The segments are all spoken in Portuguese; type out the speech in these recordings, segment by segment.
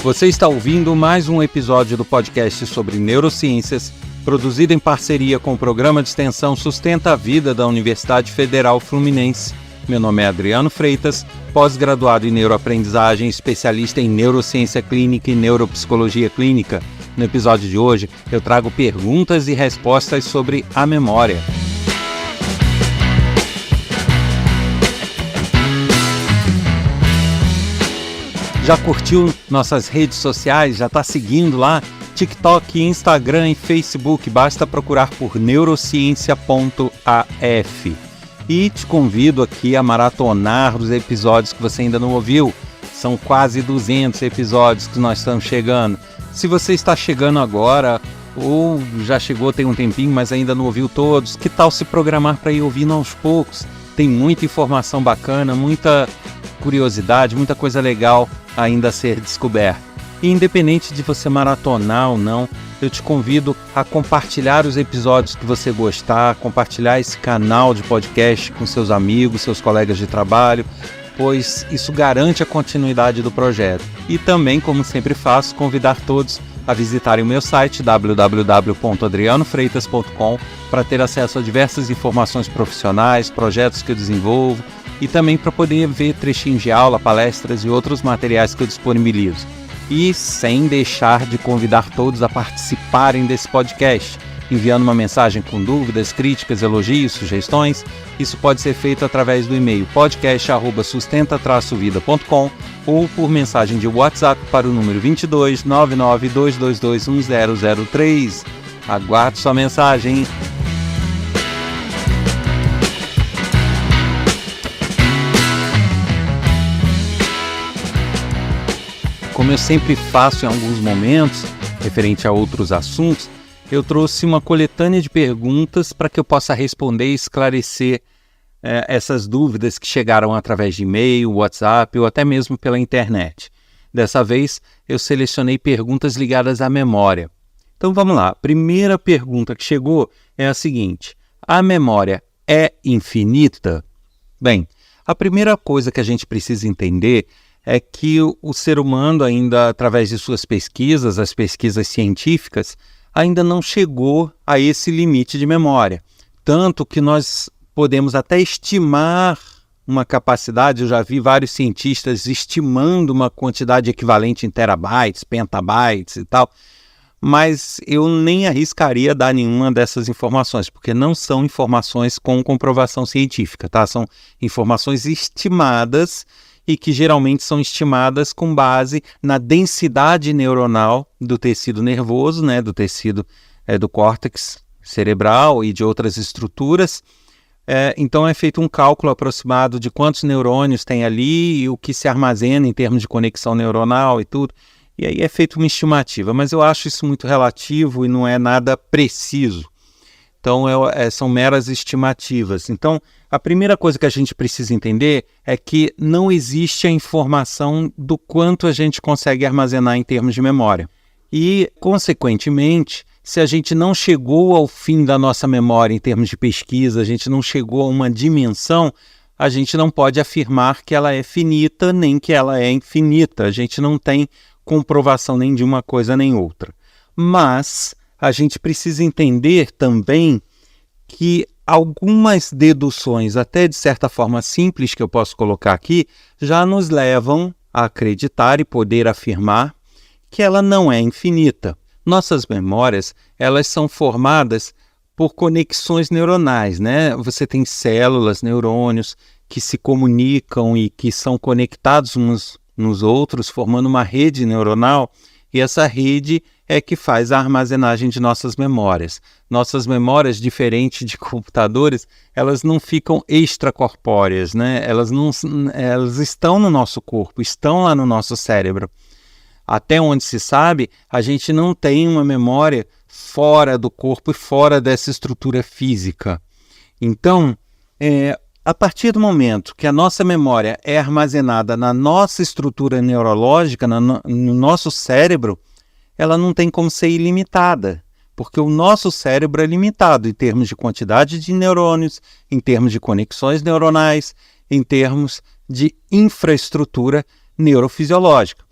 Você está ouvindo mais um episódio do podcast sobre neurociências, produzido em parceria com o programa de extensão Sustenta a Vida da Universidade Federal Fluminense. Meu nome é Adriano Freitas, pós-graduado em neuroaprendizagem, especialista em neurociência clínica e neuropsicologia clínica. No episódio de hoje, eu trago perguntas e respostas sobre a memória. Já curtiu nossas redes sociais? Já está seguindo lá? TikTok, Instagram e Facebook, basta procurar por neurociência.af. E te convido aqui a maratonar os episódios que você ainda não ouviu. São quase 200 episódios que nós estamos chegando. Se você está chegando agora, ou já chegou tem um tempinho, mas ainda não ouviu todos, que tal se programar para ir ouvindo aos poucos? Tem muita informação bacana, muita curiosidade, muita coisa legal ainda a ser descoberta. E independente de você maratonar ou não, eu te convido a compartilhar os episódios que você gostar, compartilhar esse canal de podcast com seus amigos, seus colegas de trabalho, pois isso garante a continuidade do projeto. E também, como sempre faço, convidar todos a visitarem o meu site www.adrianofreitas.com para ter acesso a diversas informações profissionais, projetos que eu desenvolvo e também para poder ver trechinhos de aula, palestras e outros materiais que eu disponibilizo. E sem deixar de convidar todos a participarem desse podcast, enviando uma mensagem com dúvidas, críticas, elogios, sugestões. Isso pode ser feito através do e-mail podcast@sustenta-vida.com ou por mensagem de WhatsApp para o número 22 99 222 1003. Aguardo sua mensagem. Como eu sempre faço em alguns momentos, referente a outros assuntos, eu trouxe uma coletânea de perguntas para que eu possa responder e esclarecer essas dúvidas que chegaram através de e-mail, WhatsApp ou até mesmo pela internet. Dessa vez, eu selecionei perguntas ligadas à memória. Então vamos lá, a primeira pergunta que chegou é a seguinte: a memória é infinita? Bem, a primeira coisa que a gente precisa entender é que o ser humano ainda, através de suas pesquisas, as pesquisas científicas, ainda não chegou a esse limite de memória. Tanto que nós podemos até estimar uma capacidade, eu já vi vários cientistas estimando uma quantidade equivalente em terabytes, petabytes e tal, mas eu nem arriscaria dar nenhuma dessas informações, porque não são informações com comprovação científica, tá? São informações estimadas e que geralmente são estimadas com base na densidade neuronal do tecido nervoso, né, do tecido do córtex cerebral e de outras estruturas. Então é feito um cálculo aproximado de quantos neurônios tem ali e o que se armazena em termos de conexão neuronal e tudo. E aí é feita uma estimativa, mas eu acho isso muito relativo e não é nada preciso. Então são meras estimativas. Então a primeira coisa que a gente precisa entender é que não existe a informação do quanto a gente consegue armazenar em termos de memória. E, consequentemente, se a gente não chegou ao fim da nossa memória em termos de pesquisa, a gente não chegou a uma dimensão, a gente não pode afirmar que ela é finita nem que ela é infinita. A gente não tem comprovação nem de uma coisa nem outra. Mas a gente precisa entender também que algumas deduções, até de certa forma simples que eu posso colocar aqui, já nos levam a acreditar e poder afirmar que ela não é infinita. Nossas memórias, elas são formadas por conexões neuronais, né? Você tem células, neurônios que se comunicam e que são conectados uns nos outros, formando uma rede neuronal, e essa rede é que faz a armazenagem de nossas memórias. Nossas memórias, diferente de computadores, elas não ficam extracorpóreas, né? Elas estão no nosso corpo, estão lá no nosso cérebro. Até onde se sabe, a gente não tem uma memória fora do corpo e fora dessa estrutura física. Então, a partir do momento que a nossa memória é armazenada na nossa estrutura neurológica, no nosso cérebro, ela não tem como ser ilimitada, porque o nosso cérebro é limitado em termos de quantidade de neurônios, em termos de conexões neuronais, em termos de infraestrutura neurofisiológica.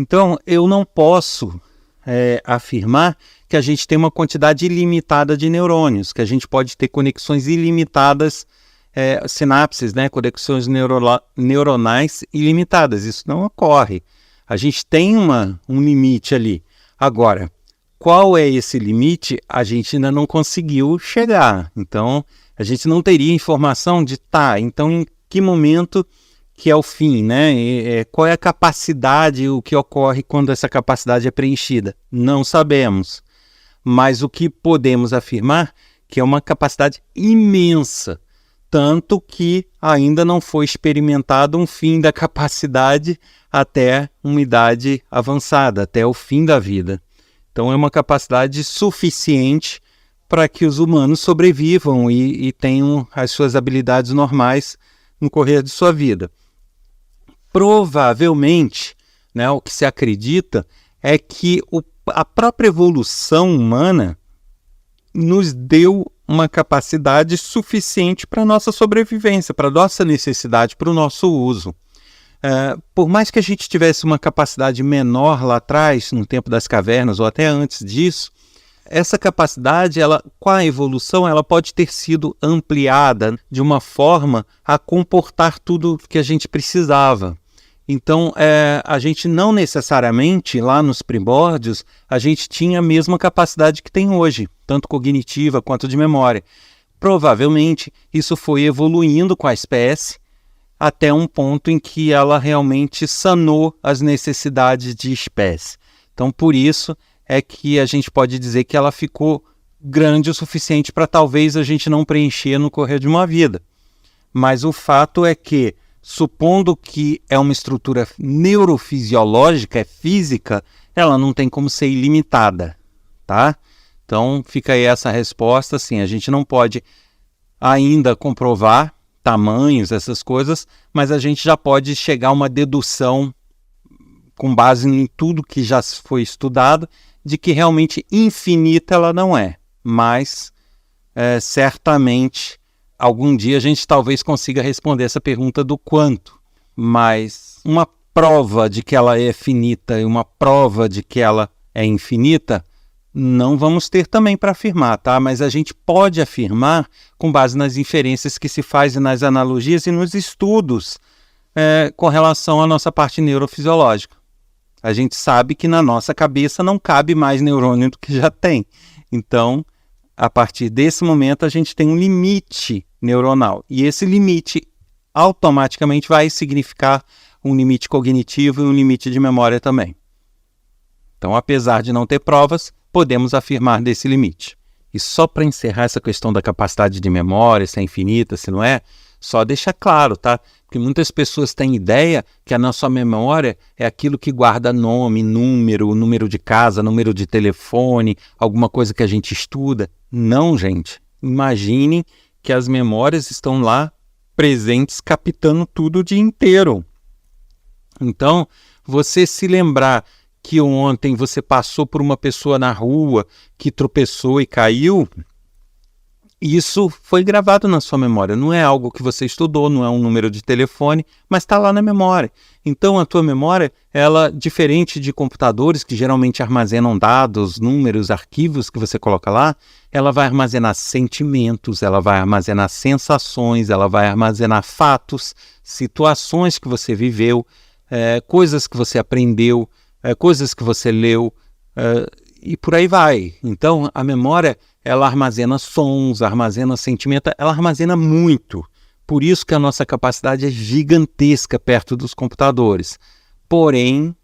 Então, eu não posso afirmar que a gente tem uma quantidade ilimitada de neurônios, que a gente pode ter conexões ilimitadas, sinapses, né, conexões neuronais ilimitadas. Isso não ocorre. A gente tem um limite ali. Agora, qual é esse limite? A gente ainda não conseguiu chegar. Então, a gente não teria informação de, então em que momento que é o fim, né? Qual é a capacidade, o que ocorre quando essa capacidade é preenchida? Não sabemos. Mas o que podemos afirmar que é uma capacidade imensa, tanto que ainda não foi experimentado um fim da capacidade até uma idade avançada, até o fim da vida. Então é uma capacidade suficiente para que os humanos sobrevivam e tenham as suas habilidades normais no correr de sua vida. Provavelmente, né, o que se acredita é que a própria evolução humana nos deu uma capacidade suficiente para a nossa sobrevivência, para a nossa necessidade, para o nosso uso. Por mais que a gente tivesse uma capacidade menor lá atrás, no tempo das cavernas ou até antes disso, essa capacidade, com a evolução, ela pode ter sido ampliada de uma forma a comportar tudo que a gente precisava. Então, a gente não necessariamente, lá nos primórdios, a gente tinha a mesma capacidade que tem hoje, tanto cognitiva quanto de memória. Provavelmente, isso foi evoluindo com a espécie até um ponto em que ela realmente sanou as necessidades de espécie. Então, por isso é que a gente pode dizer que ela ficou grande o suficiente para talvez a gente não preencher no correr de uma vida. Mas o fato é que, supondo que é uma estrutura neurofisiológica, é física, ela não tem como ser ilimitada, tá? Então fica aí essa resposta, assim, a gente não pode ainda comprovar tamanhos, essas coisas, mas a gente já pode chegar a uma dedução com base em tudo que já foi estudado, de que realmente infinita ela não é, mas certamente algum dia a gente talvez consiga responder essa pergunta do quanto, mas uma prova de que ela é finita e uma prova de que ela é infinita, não vamos ter também para afirmar, tá? Mas a gente pode afirmar com base nas inferências que se faz e nas analogias e nos estudos com relação à nossa parte neurofisiológica. A gente sabe que na nossa cabeça não cabe mais neurônio do que já tem. Então, a partir desse momento, a gente tem um limite neuronal. E esse limite automaticamente vai significar um limite cognitivo e um limite de memória também. Então, apesar de não ter provas, podemos afirmar desse limite. E só para encerrar essa questão da capacidade de memória, se é infinita, se não é, só deixa claro, tá? Porque muitas pessoas têm ideia que a nossa memória é aquilo que guarda nome, número de casa, número de telefone, alguma coisa que a gente estuda. Não, gente. Imaginem que as memórias estão lá presentes, captando tudo o dia inteiro. Então, você se lembrar que ontem você passou por uma pessoa na rua que tropeçou e caiu, isso foi gravado na sua memória. Não é algo que você estudou, não é um número de telefone, mas está lá na memória. Então, a tua memória, ela, diferente de computadores que geralmente armazenam dados, números, arquivos que você coloca lá, ela vai armazenar sentimentos, ela vai armazenar sensações, ela vai armazenar fatos, situações que você viveu, coisas que você aprendeu, coisas que você leu, e por aí vai. Então, a memória, ela armazena sons, armazena sentimento, ela armazena muito. Por isso que a nossa capacidade é gigantesca perto dos computadores. Porém,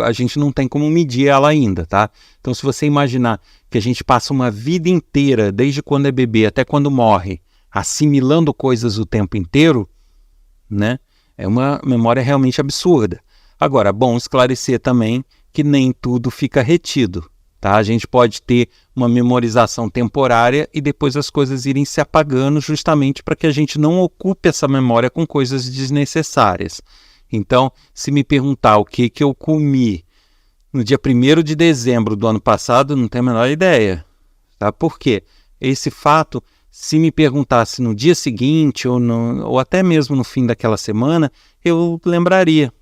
a gente não tem como medir ela ainda, tá? Então, se você imaginar que a gente passa uma vida inteira, desde quando é bebê até quando morre, assimilando coisas o tempo inteiro, né? É uma memória realmente absurda. Agora, bom esclarecer também que nem tudo fica retido, tá? A gente pode ter uma memorização temporária e depois as coisas irem se apagando justamente para que a gente não ocupe essa memória com coisas desnecessárias. Então, se me perguntar o que eu comi no dia 1º de dezembro do ano passado, não tenho a menor ideia, tá? Por quê? Esse fato, se me perguntasse no dia seguinte ou até mesmo no fim daquela semana, eu lembraria.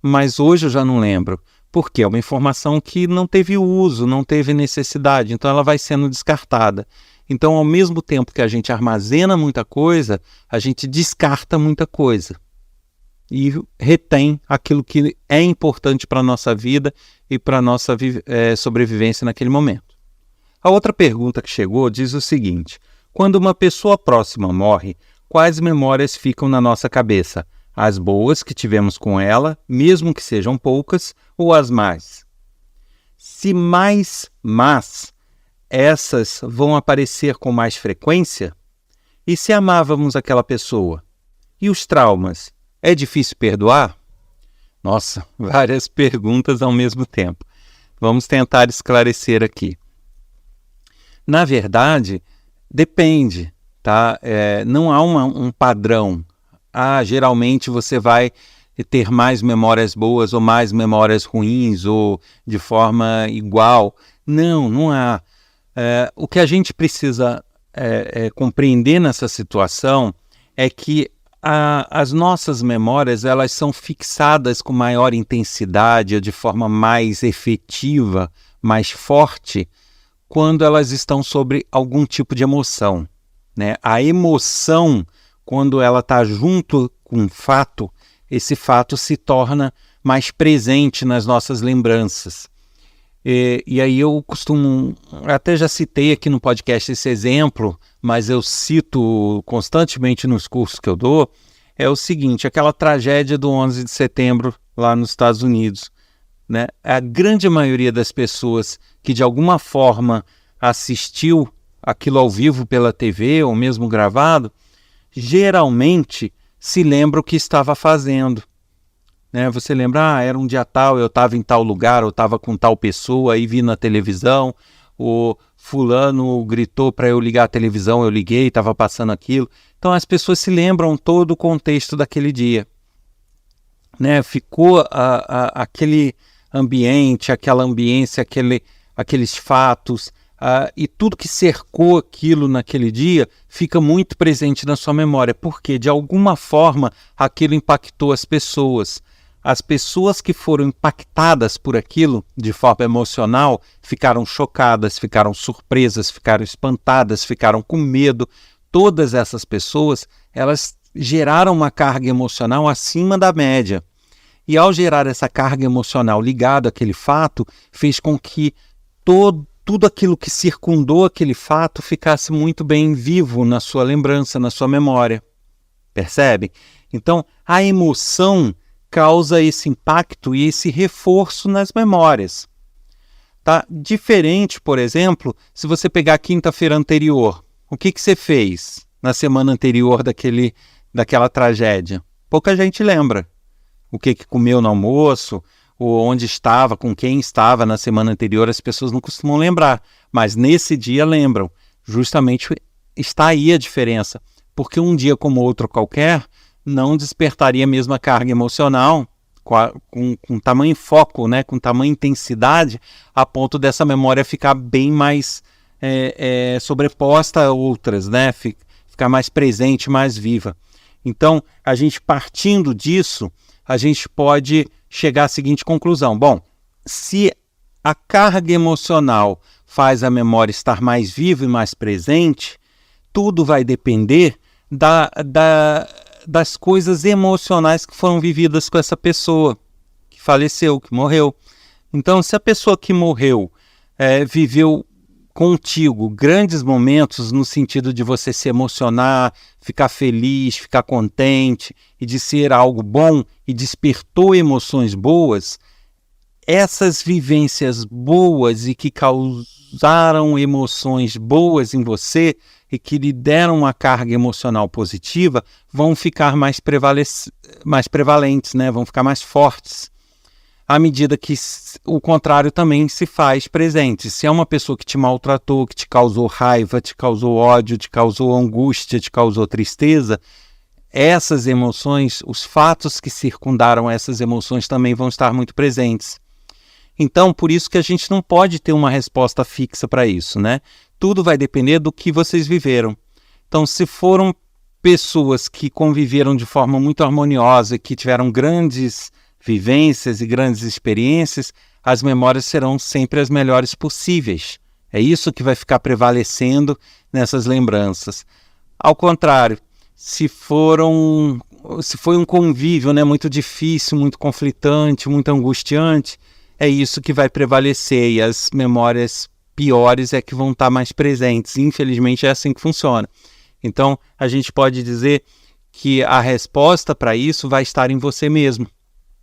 mas hoje eu já não lembro. Por quê? É uma informação que não teve uso, não teve necessidade, então ela vai sendo descartada. Então, ao mesmo tempo que a gente armazena muita coisa, a gente descarta muita coisa e retém aquilo que é importante para a nossa vida e para a nossa sobrevivência naquele momento. A outra pergunta que chegou diz o seguinte: quando uma pessoa próxima morre, quais memórias ficam na nossa cabeça? As boas que tivemos com ela, mesmo que sejam poucas, ou as más? Se mais más, essas vão aparecer com mais frequência? E se amávamos aquela pessoa? E os traumas? É difícil perdoar? Nossa, várias perguntas ao mesmo tempo. Vamos tentar esclarecer aqui. Na verdade, depende, tá? Não há um padrão. Geralmente você vai ter mais memórias boas ou mais memórias ruins ou de forma igual. Não há. O que a gente precisa compreender nessa situação é que as nossas memórias elas são fixadas com maior intensidade ou de forma mais efetiva, mais forte, quando elas estão sobre algum tipo de emoção, né? A emoção, quando ela está junto com um fato, esse fato se torna mais presente nas nossas lembranças. E aí eu costumo, até já citei aqui no podcast esse exemplo, mas eu cito constantemente nos cursos que eu dou, é o seguinte: aquela tragédia do 11 de setembro lá nos Estados Unidos, né? A grande maioria das pessoas que de alguma forma assistiu aquilo ao vivo pela TV ou mesmo gravado, geralmente se lembra o que estava fazendo, né? Você lembra, era um dia tal, eu estava em tal lugar, eu estava com tal pessoa, aí vi na televisão, o fulano gritou para eu ligar a televisão, eu liguei, estava passando aquilo. Então as pessoas se lembram todo o contexto daquele dia, né? Ficou aquele ambiente, aquela ambiência, aqueles fatos, e tudo que cercou aquilo naquele dia fica muito presente na sua memória, porque de alguma forma aquilo impactou as pessoas. As pessoas que foram impactadas por aquilo de forma emocional ficaram chocadas, ficaram surpresas, ficaram espantadas, ficaram com medo. Todas essas pessoas, elas geraram uma carga emocional acima da média. E ao gerar essa carga emocional ligada àquele fato, fez com que tudo aquilo que circundou aquele fato ficasse muito bem vivo na sua lembrança, na sua memória. Percebe? Então, a emoção causa esse impacto e esse reforço nas memórias. Tá? Diferente, por exemplo, se você pegar a quinta-feira anterior, o que você fez na semana anterior daquela tragédia? Pouca gente lembra. O que comeu no almoço, ou onde estava, com quem estava na semana anterior, as pessoas não costumam lembrar. Mas nesse dia lembram. Justamente está aí a diferença. Porque um dia como outro qualquer não despertaria a mesma carga emocional com tamanho foco, né, com tamanha intensidade, a ponto dessa memória ficar bem mais sobreposta a outras, né, ficar mais presente, mais viva. Então, a gente partindo disso, a gente pode chegar à seguinte conclusão: bom, se a carga emocional faz a memória estar mais viva e mais presente, tudo vai depender das coisas emocionais que foram vividas com essa pessoa que faleceu, que morreu. Então, se a pessoa que morreu viveu contigo grandes momentos no sentido de você se emocionar, ficar feliz, ficar contente e de ser algo bom e despertou emoções boas, essas vivências boas e que causaram emoções boas em você e que lhe deram uma carga emocional positiva vão ficar mais prevalentes, né? Vão ficar mais fortes, à medida que o contrário também se faz presente. Se é uma pessoa que te maltratou, que te causou raiva, te causou ódio, te causou angústia, te causou tristeza, essas emoções, os fatos que circundaram essas emoções também vão estar muito presentes. Então, por isso que a gente não pode ter uma resposta fixa para isso, né? Tudo vai depender do que vocês viveram. Então, se foram pessoas que conviveram de forma muito harmoniosa, que tiveram grandes vivências e grandes experiências, as memórias serão sempre as melhores possíveis. É isso que vai ficar prevalecendo nessas lembranças. Ao contrário, se foi um convívio, né, muito difícil, muito conflitante, muito angustiante, é isso que vai prevalecer, e as memórias piores é que vão estar mais presentes. Infelizmente é assim que funciona. Então a gente pode dizer que a resposta para isso vai estar em você mesmo,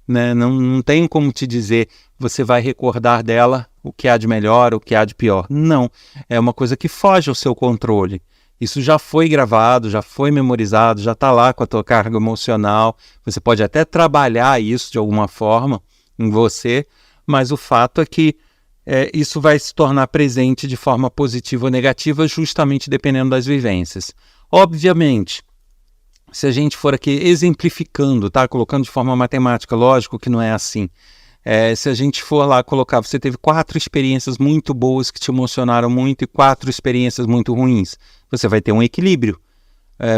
né? Não tem como te dizer, você vai recordar dela o que há de melhor, o que há de pior. Não, é uma coisa que foge ao seu controle. Isso já foi gravado, já foi memorizado, já está lá com a tua carga emocional. Você pode até trabalhar isso de alguma forma em você, mas o fato é que isso vai se tornar presente de forma positiva ou negativa, justamente dependendo das vivências. Obviamente, se a gente for aqui exemplificando, tá? Colocando de forma matemática, lógico que não é assim. Se a gente for lá colocar, você teve 4 experiências muito boas que te emocionaram muito e 4 experiências muito ruins. Você vai ter um equilíbrio.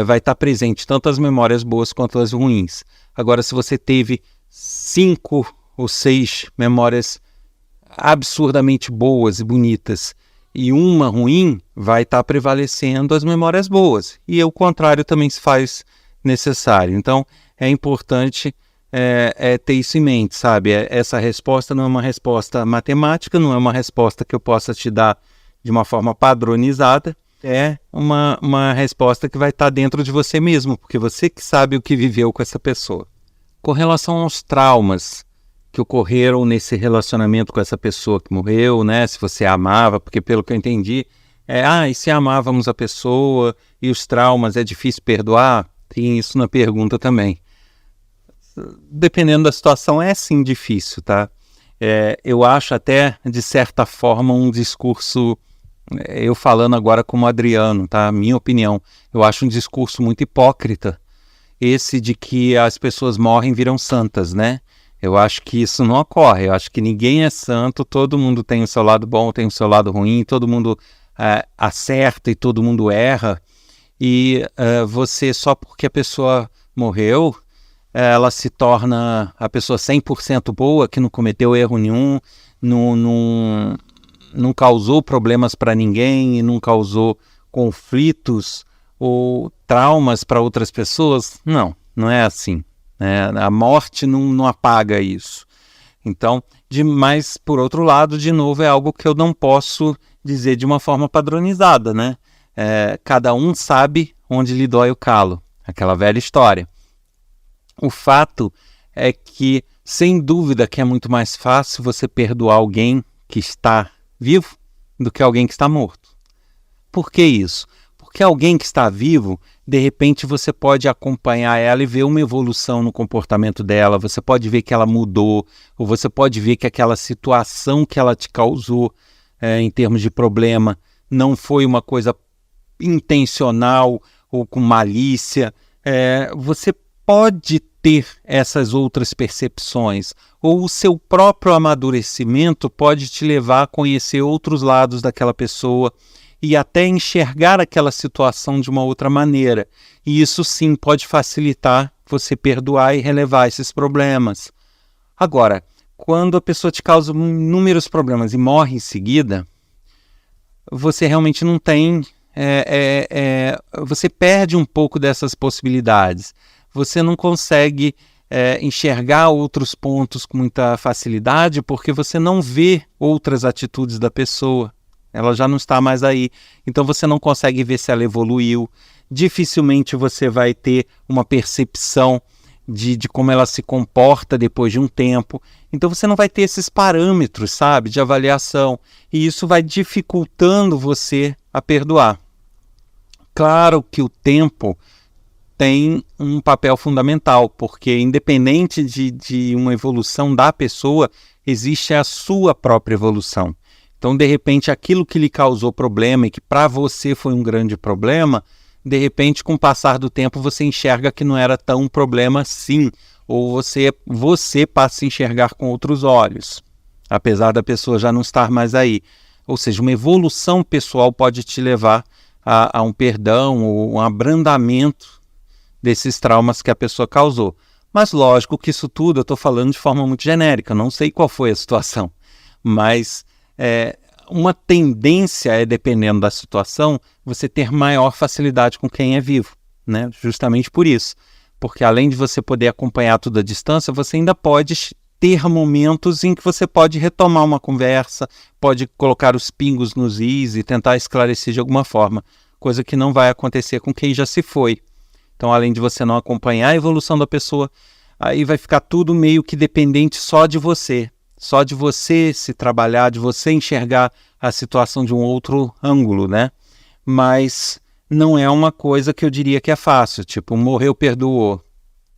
Vai estar presente tanto as memórias boas quanto as ruins. Agora, se você teve 5 ou 6 memórias absurdamente boas e bonitas e uma ruim, vai estar prevalecendo as memórias boas. E o contrário também se faz necessário. Então, é importante ter isso em mente, sabe? Essa resposta não é uma resposta matemática, não é uma resposta que eu possa te dar de uma forma padronizada, é uma resposta que vai estar dentro de você mesmo, porque você que sabe o que viveu com essa pessoa. Com relação aos traumas que ocorreram nesse relacionamento com essa pessoa que morreu, né? Se você amava, porque pelo que eu entendi, e se amávamos a pessoa e os traumas, é difícil perdoar? Tem isso na pergunta também. Dependendo da situação, é sim difícil, tá? Eu acho até, de certa forma, um discurso, eu falando agora como Adriano, tá? Minha opinião, eu acho um discurso muito hipócrita, esse de que as pessoas morrem e viram santas, né? Eu acho que isso não ocorre, eu acho que ninguém é santo, todo mundo tem o seu lado bom, tem o seu lado ruim, todo mundo acerta e todo mundo erra, e você, só porque a pessoa morreu, ela se torna a pessoa 100% boa, que não cometeu erro nenhum, não causou problemas para ninguém, não causou conflitos ou traumas para outras pessoas. Não é assim. A morte não apaga isso. Então, mas por outro lado, de novo, é algo que eu não posso dizer de uma forma padronizada, né? Cada um sabe onde lhe dói o calo, aquela velha história. O fato é que, sem dúvida, que é muito mais fácil você perdoar alguém que está vivo do que alguém que está morto. Por que isso? Porque alguém que está vivo, de repente você pode acompanhar ela e ver uma evolução no comportamento dela, você pode ver que ela mudou, ou você pode ver que aquela situação que ela te causou em termos de problema não foi uma coisa intencional ou com malícia. Você pode ter essas outras percepções, ou o seu próprio amadurecimento pode te levar a conhecer outros lados daquela pessoa e até enxergar aquela situação de uma outra maneira. E isso sim pode facilitar você perdoar e relevar esses problemas. Agora, quando a pessoa te causa inúmeros problemas e morre em seguida, você realmente não tem... você perde um pouco dessas possibilidades. Você não consegue enxergar outros pontos com muita facilidade porque você não vê outras atitudes da pessoa. Ela já não está mais aí. Então você não consegue ver se ela evoluiu. Dificilmente você vai ter uma percepção de como ela se comporta depois de um tempo. Então você não vai ter esses parâmetros, sabe, de avaliação. E isso vai dificultando você a perdoar. Claro que o tempo tem um papel fundamental, porque independente de uma evolução da pessoa, existe a sua própria evolução. Então, de repente, aquilo que lhe causou problema e que para você foi um grande problema, de repente, com o passar do tempo, você enxerga que não era tão problema assim, ou você passa a enxergar com outros olhos, apesar da pessoa já não estar mais aí. Ou seja, uma evolução pessoal pode te levar a um perdão ou um abrandamento desses traumas que a pessoa causou. Mas lógico que isso tudo eu estou falando de forma muito genérica, não sei qual foi a situação, mas uma tendência é, dependendo da situação, você ter maior facilidade com quem é vivo, né? Justamente por isso, porque além de você poder acompanhar tudo à distância, você ainda pode ter momentos em que você pode retomar uma conversa, pode colocar os pingos nos is e tentar esclarecer de alguma forma, coisa que não vai acontecer com quem já se foi. Então, além de você não acompanhar a evolução da pessoa, aí vai ficar tudo meio que dependente só de você se trabalhar, de você enxergar a situação de um outro ângulo, né? Mas não é uma coisa que eu diria que é fácil, tipo, morreu, perdoou.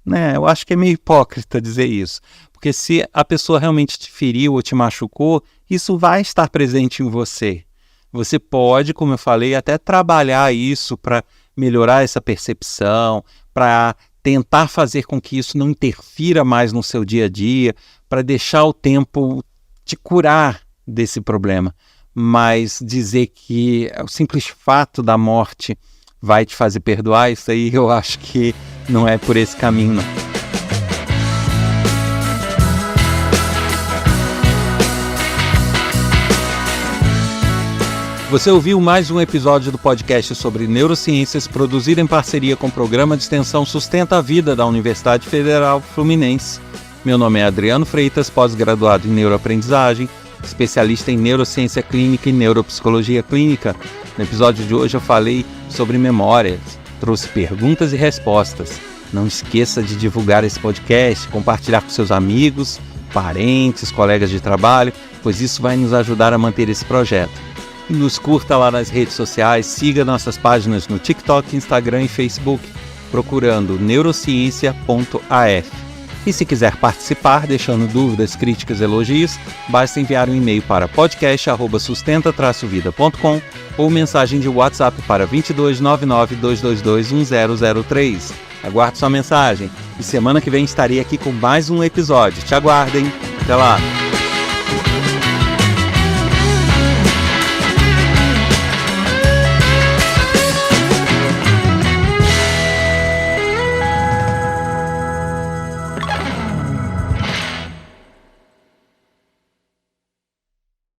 Né? Eu acho que é meio hipócrita dizer isso, porque se a pessoa realmente te feriu ou te machucou, isso vai estar presente em você. Você pode, como eu falei, até trabalhar isso para melhorar essa percepção, para tentar fazer com que isso não interfira mais no seu dia a dia, para deixar o tempo te curar desse problema. Mas dizer que o simples fato da morte vai te fazer perdoar, isso aí eu acho que não é por esse caminho, não. Você ouviu mais um episódio do podcast sobre neurociências, produzido em parceria com o Programa de Extensão Sustenta a Vida da Universidade Federal Fluminense. Meu nome é Adriano Freitas, pós-graduado em neuroaprendizagem, especialista em neurociência clínica e neuropsicologia clínica. No episódio de hoje eu falei sobre memórias, trouxe perguntas e respostas. Não esqueça de divulgar esse podcast, compartilhar com seus amigos, parentes, colegas de trabalho, pois isso vai nos ajudar a manter esse projeto. Nos curta lá nas redes sociais, siga nossas páginas no TikTok, Instagram e Facebook, procurando neurociência.af. E se quiser participar, deixando dúvidas, críticas, elogios, basta enviar um e-mail para podcast@sustenta-vida.com ou mensagem de WhatsApp para 2299-222-1003. Aguardo sua mensagem e semana que vem estarei aqui com mais um episódio. Te aguardem. Até lá!